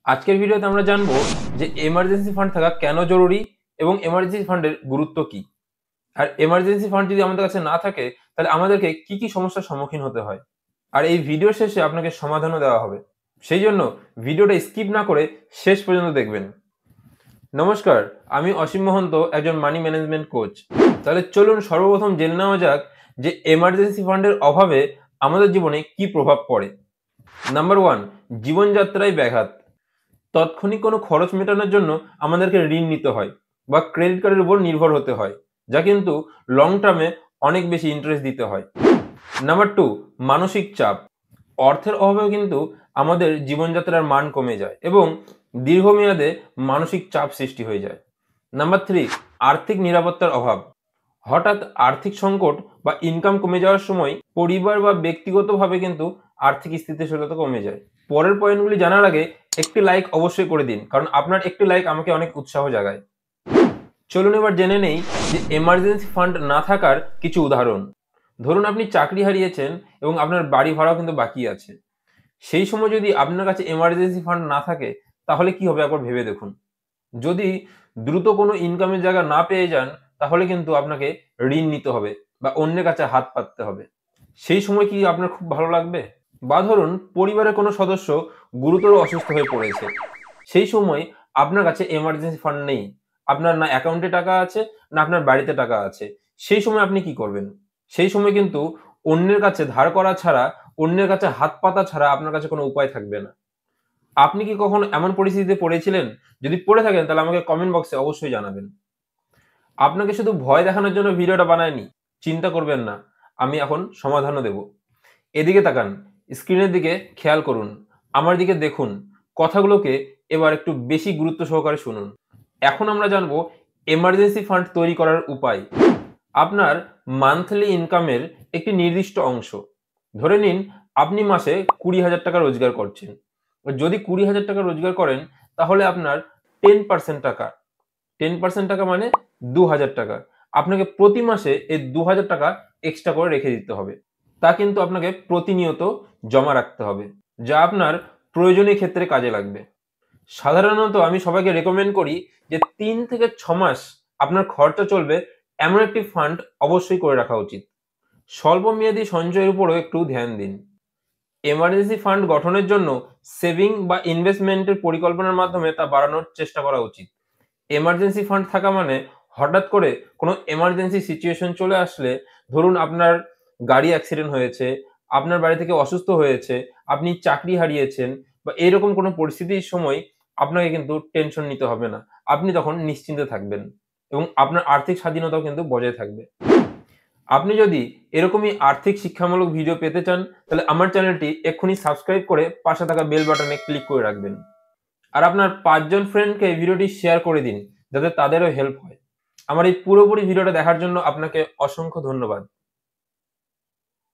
আজকের ভিডিওতে আমরা জানবো যে এমার্জেন্সি ফান্ড থাকা কেন জরুরি এবং এমার্জেন্সি ফান্ডের গুরুত্ব কি। আর এমার্জেন্সি ফান্ড যদি আমাদের কাছে না থাকে তাহলে আমাদেরকে কি কি সমস্যার সম্মুখীন হতে হয়। আর এই ভিডিওর শেষে আপনাকে সমাধানও দেওয়া হবে। সেই জন্য ভিডিওটা স্কিপ না করে শেষ পর্যন্ত দেখবেন। নমস্কার, আমি অসীম মহন্ত, একজন মানি ম্যানেজমেন্ট কোচ। তাহলে চলুন সর্বপ্রথম জেনে নেওয়া যাক যে এমার্জেন্সি ফান্ডের অভাবে আমাদের জীবনে কি প্রভাব পড়ে। নাম্বার ওয়ান, জীবনযাত্রায় ব্যাঘাত। তাৎক্ষণিক কোনো খরচ মেটানোর জন্য আমাদেরকে ঋণ নিতে হয় বা ক্রেডিট কার্ডের উপর নির্ভর হতে হয়, যা কিন্তু লং টার্মে অনেক বেশি ইন্টারেস্ট দিতে হয়। নাম্বার টু, মানসিক চাপ। অর্থের অভাবেও কিন্তু আমাদের জীবনযাত্রার মান কমে যায় এবং দীর্ঘমেয়াদে মানসিক চাপ সৃষ্টি হয়ে যায়। নাম্বার থ্রি, আর্থিক নিরাপত্তার অভাব। হঠাৎ আর্থিক সংকট বা ইনকাম কমে যাওয়ার সময় পরিবার বা ব্যক্তিগতভাবে কিন্তু আর্থিক স্থিতিশীলতা কমে যায়। পরের পয়েন্টগুলি জানার আগে একটি লাইক অবশ্যই করে দিন, কারণ আপনার একটি লাইক আমাকে অনেক উৎসাহ জাগায়। চলুন এবার জেনে নেই যে এমার্জেন্সি ফান্ড না থাকার কিছু উদাহরণ। ধরুন আপনি চাকরি হারিয়েছেন এবং আপনার বাড়ি ভাড়াও কিন্তু বাকি আছে। সেই সময় যদি আপনার কাছে এমার্জেন্সি ফান্ড না থাকে তাহলে কি হবে একবার ভেবে দেখুন। যদি দ্রুত কোনো ইনকামের জায়গা না পেয়ে যান তাহলে কিন্তু আপনাকে ঋণ নিতে হবে বা অন্যের কাছে হাত পাততে হবে। সেই সময় কি আপনার খুব ভালো লাগবে? বা ধরুন পরিবারের কোনো সদস্য গুরুতর অসুস্থ হয়ে পড়েছে, সেই সময় আপনার কাছে এমার্জেন্সি ফান্ড নেই, আপনার না অ্যাকাউন্টে টাকা আছে না আপনার বাড়িতে টাকা আছে। সেই সময় আপনি কি করবেন? সেই সময় কিন্তু অন্যের কাছে ধার করা ছাড়া, অন্যের কাছে হাত পাতা ছাড়া আপনার কাছে কোনো উপায় থাকবে না। আপনি কি কখনো এমন পরিস্থিতিতে পড়েছিলেন? যদি পড়ে থাকেন তাহলে আমাকে কমেন্ট বক্সে অবশ্যই জানাবেন। আপনাকে শুধু ভয় দেখানোর জন্য ভিডিওটা বানাইনি। চিন্তা করবেন না, আমি এখন সমাধানও দেব। এদিকে তাকান, স্ক্রিনের দিকে খেয়াল করুন, আমার দিকে দেখুন। কথাগুলোকে এবার একটু বেশি গুরুত্ব সহকারে শুনুন। এখন আমরা জানবো এমার্জেন্সি ফান্ড তৈরি করার উপায়। আপনার মান্থলি ইনকামের একটি নির্দিষ্ট অংশ, ধরে নিন আপনি মাসে 20,000 টাকা রোজগার করছেন। যদি 20,000 টাকা রোজগার করেন তাহলে আপনার 10% টাকা, 10% টাকা মানে 2,000 টাকা আপনাকে প্রতি মাসে এই 2,000 টাকা এক্সট্রা করে রেখে দিতে হবে। তা কিন্তু আপনাকে প্রতিনিয়ত জমা রাখতে হবে, যা আপনার প্রয়োজনীয় ক্ষেত্রে কাজে লাগবে। সাধারণত আমি সবাইকে রেকমেন্ড করি যে 3 থেকে 6 মাস আপনার খরচা চলবে এমন একটি ফান্ড অবশ্যই করে রাখা উচিত। স্বল্পমেয়াদী সঞ্চয়ের উপরও একটু ধ্যান দিন। এমার্জেন্সি ফান্ড গঠনের জন্য সেভিং বা ইনভেস্টমেন্টের পরিকল্পনার মাধ্যমে তা বাড়ানোর চেষ্টা করা উচিত। এমার্জেন্সি ফান্ড থাকা মানে হঠাৎ করে কোনো এমার্জেন্সি সিচুয়েশন চলে আসলে, ধরুন আপনার গাড়ি অ্যাক্সিডেন্ট হয়েছে, আপনার বাড়ি থেকে অসুস্থ হয়েছে, আপনি চাকরি হারিয়েছেন বা এরকম কোনো পরিস্থিতির সময় আপনাকে কিন্তু টেনশন নিতে হবে না। আপনি তখন নিশ্চিন্তে থাকবেন এবং আপনার আর্থিক স্বাধীনতাও কিন্তু বজায় থাকবে। আপনি যদি এরকমই আর্থিক শিক্ষামূলক ভিডিও পেতে চান তাহলে আমার চ্যানেলটি এক্ষুনি সাবস্ক্রাইব করে পাশে থাকা বেল বাটনে ক্লিক করে রাখবেন। আর আপনার 5 জন ফ্রেন্ডকে ভিডিওটি শেয়ার করে দিন যাতে তাদেরও হেল্প হয়। আমার এই পুরোপুরি ভিডিওটা দেখার জন্য আপনাকে অসংখ্য ধন্যবাদ।